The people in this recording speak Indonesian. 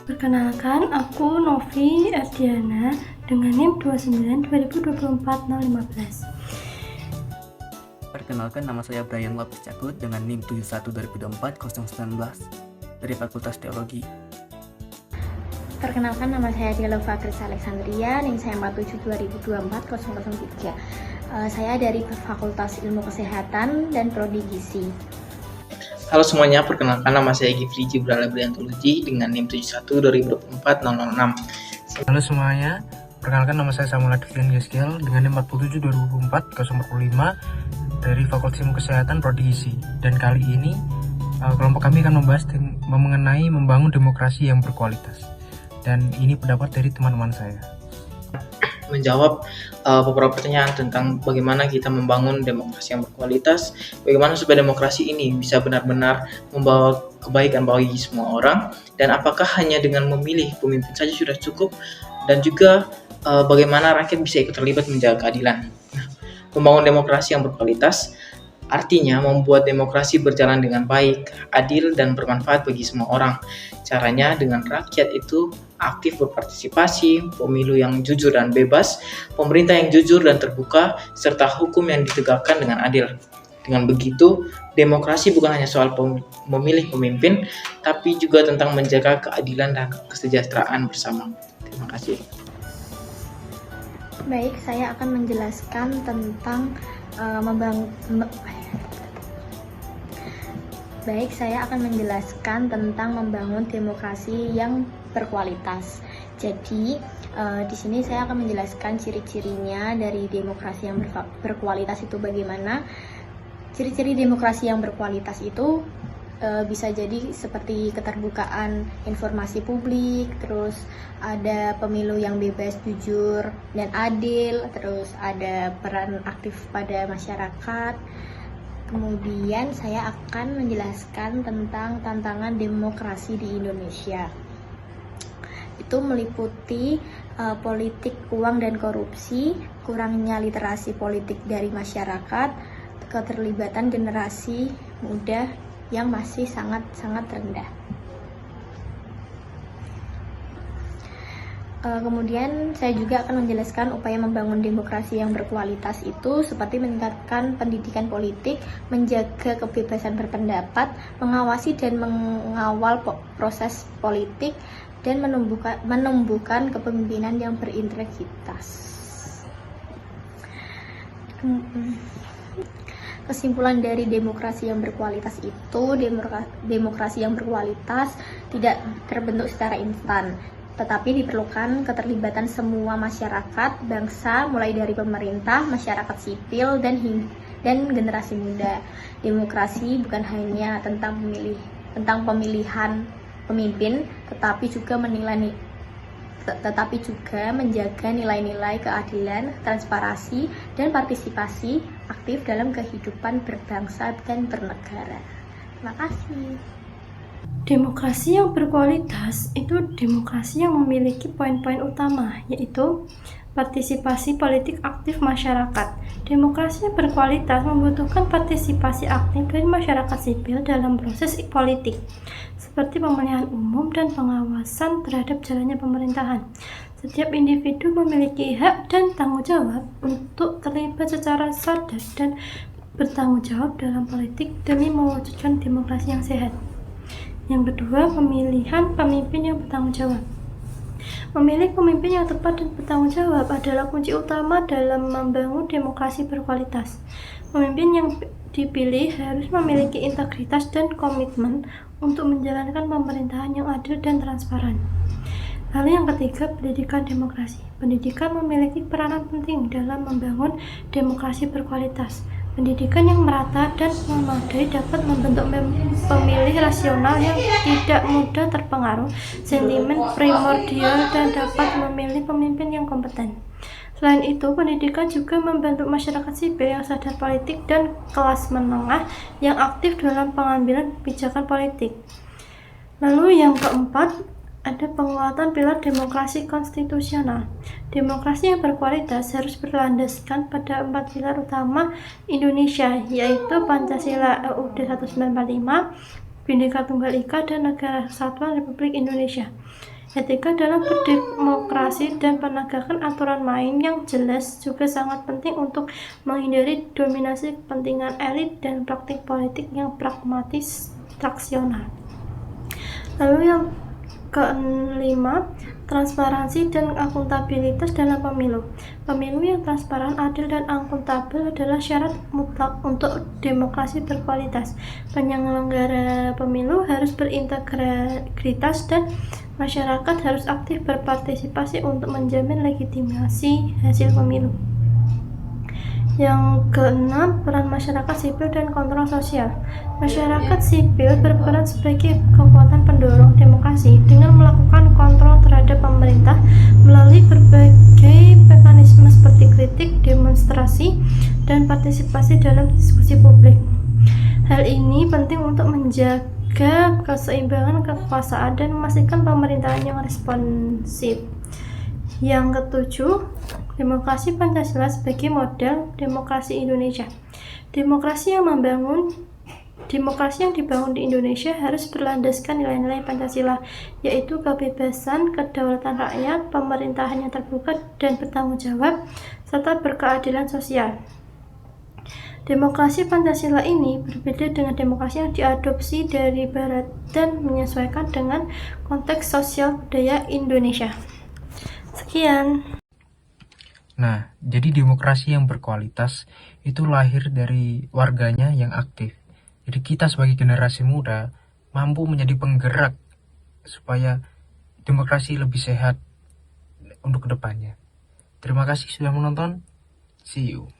Perkenalkan, aku Novi Ardiana dengan NIM 29 2024 015. Perkenalkan, nama saya Brian Lopez Cakut dengan NIM 71 2024 019 dari Fakultas Teologi. Perkenalkan, nama saya Dialova Kris Alexandria, NIM saya 47 2024 003. Saya dari Fakultas Ilmu Kesehatan dan Prodi Gizi. Halo semuanya, perkenalkan nama saya Gifri Jibrala Briantologi dengan NIM 71 2024 006. Halo semuanya, perkenalkan nama saya Samuel Advian Geskel dengan NIM 47 2024 045 dari Fakultas Ilmu Kesehatan Prodi Gizi. Dan kali ini kelompok kami akan membahas mengenai membangun demokrasi yang berkualitas. Dan ini pendapat dari teman-teman saya. Menjawab beberapa pertanyaan tentang bagaimana kita membangun demokrasi yang berkualitas, bagaimana supaya demokrasi ini bisa benar-benar membawa kebaikan bagi semua orang, dan apakah hanya dengan memilih pemimpin saja sudah cukup, dan juga bagaimana rakyat bisa ikut terlibat menjaga keadilan. Nah, membangun demokrasi yang berkualitas artinya membuat demokrasi berjalan dengan baik, adil, dan bermanfaat bagi semua orang. Caranya dengan rakyat itu aktif berpartisipasi, pemilu yang jujur dan bebas, pemerintah yang jujur dan terbuka, serta hukum yang ditegakkan dengan adil. Dengan begitu, demokrasi bukan hanya soal memilih pemimpin, tapi juga tentang menjaga keadilan dan kesejahteraan bersama. Terima kasih. Baik, saya akan menjelaskan tentang membangun demokrasi yang berkualitas. Jadi, di sini saya akan menjelaskan ciri-cirinya dari demokrasi yang berkualitas itu bagaimana. Ciri-ciri demokrasi yang berkualitas itu bisa jadi seperti keterbukaan informasi publik, terus ada pemilu yang bebas, jujur, dan adil, terus ada peran aktif pada masyarakat. Kemudian saya akan menjelaskan tentang tantangan demokrasi di Indonesia. Itu meliputi politik uang dan korupsi, kurangnya literasi politik dari masyarakat, keterlibatan generasi muda yang masih sangat rendah. Kemudian saya juga akan menjelaskan upaya membangun demokrasi yang berkualitas itu seperti meningkatkan pendidikan politik, menjaga kebebasan berpendapat, mengawasi dan mengawal proses politik, dan menumbuhkan kepemimpinan yang berintegritas. Kesimpulan dari demokrasi yang berkualitas itu, demokrasi yang berkualitas tidak terbentuk secara instan, tetapi diperlukan keterlibatan semua masyarakat, bangsa, mulai dari pemerintah, masyarakat sipil, dan generasi muda. Demokrasi bukan hanya tentang pemilihan pemimpin, tetapi juga menjaga nilai-nilai keadilan, transparansi, dan partisipasi aktif dalam kehidupan berbangsa dan bernegara. Terima kasih. Demokrasi yang berkualitas itu demokrasi yang memiliki poin-poin utama, yaitu partisipasi politik aktif masyarakat. Demokrasi yang berkualitas membutuhkan partisipasi aktif dari masyarakat sipil dalam proses politik, seperti pemilihan umum dan pengawasan terhadap jalannya pemerintahan. Setiap individu memiliki hak dan tanggung jawab untuk terlibat secara sadar dan bertanggung jawab dalam politik demi mewujudkan demokrasi yang sehat. Yang kedua, pemilihan pemimpin yang bertanggung jawab. Memilih pemimpin yang tepat dan bertanggung jawab adalah kunci utama dalam membangun demokrasi berkualitas. Pemimpin yang dipilih harus memiliki integritas dan komitmen untuk menjalankan pemerintahan yang adil dan transparan. Lalu yang ketiga, pendidikan demokrasi. Pendidikan memiliki peranan penting dalam membangun demokrasi berkualitas. Pendidikan yang merata dan memadai dapat membentuk pemilih rasional yang tidak mudah terpengaruh sentimen primordial dan dapat memilih pemimpin yang kompeten. Selain itu, pendidikan juga membantu masyarakat sipil yang sadar politik dan kelas menengah yang aktif dalam pengambilan kebijakan politik. Lalu yang keempat, ada penguatan pilar demokrasi konstitusional. Demokrasi yang berkualitas harus berlandaskan pada 4 pilar utama Indonesia, yaitu Pancasila UUD 1945, Bhinneka Tunggal Ika, dan Negara Kesatuan Republik Indonesia. Etika dalam berdemokrasi dan penegakan aturan main yang jelas juga sangat penting untuk menghindari dominasi kepentingan elit dan praktik politik yang pragmatis traksional. Lalu yang kelima, transparansi dan akuntabilitas dalam pemilu. Pemilu yang transparan, adil, dan akuntabel adalah syarat mutlak untuk demokrasi berkualitas. Penyelenggara pemilu harus berintegritas dan masyarakat harus aktif berpartisipasi untuk menjamin legitimasi hasil pemilu. Yang keenam, peran masyarakat sipil dan kontrol sosial. Masyarakat sipil berperan sebagai kekuatan pendorong demokrasi dengan melakukan kontrol terhadap pemerintah melalui berbagai mekanisme seperti kritik, demonstrasi, dan partisipasi dalam diskusi publik. Hal ini penting untuk menjaga keseimbangan kekuasaan dan memastikan pemerintahan yang responsif. Yang ketujuh, demokrasi Pancasila sebagai model demokrasi Indonesia. Demokrasi yang dibangun di Indonesia harus berlandaskan nilai-nilai Pancasila, yaitu kebebasan, kedaulatan rakyat, pemerintahan yang terbuka dan bertanggung jawab, serta berkeadilan sosial. Demokrasi Pancasila ini berbeda dengan demokrasi yang diadopsi dari Barat dan menyesuaikan dengan konteks sosial budaya Indonesia. Sekian. Nah, jadi demokrasi yang berkualitas itu lahir dari warganya yang aktif. Jadi kita sebagai generasi muda mampu menjadi penggerak supaya demokrasi lebih sehat untuk kedepannya. Terima kasih sudah menonton. See you.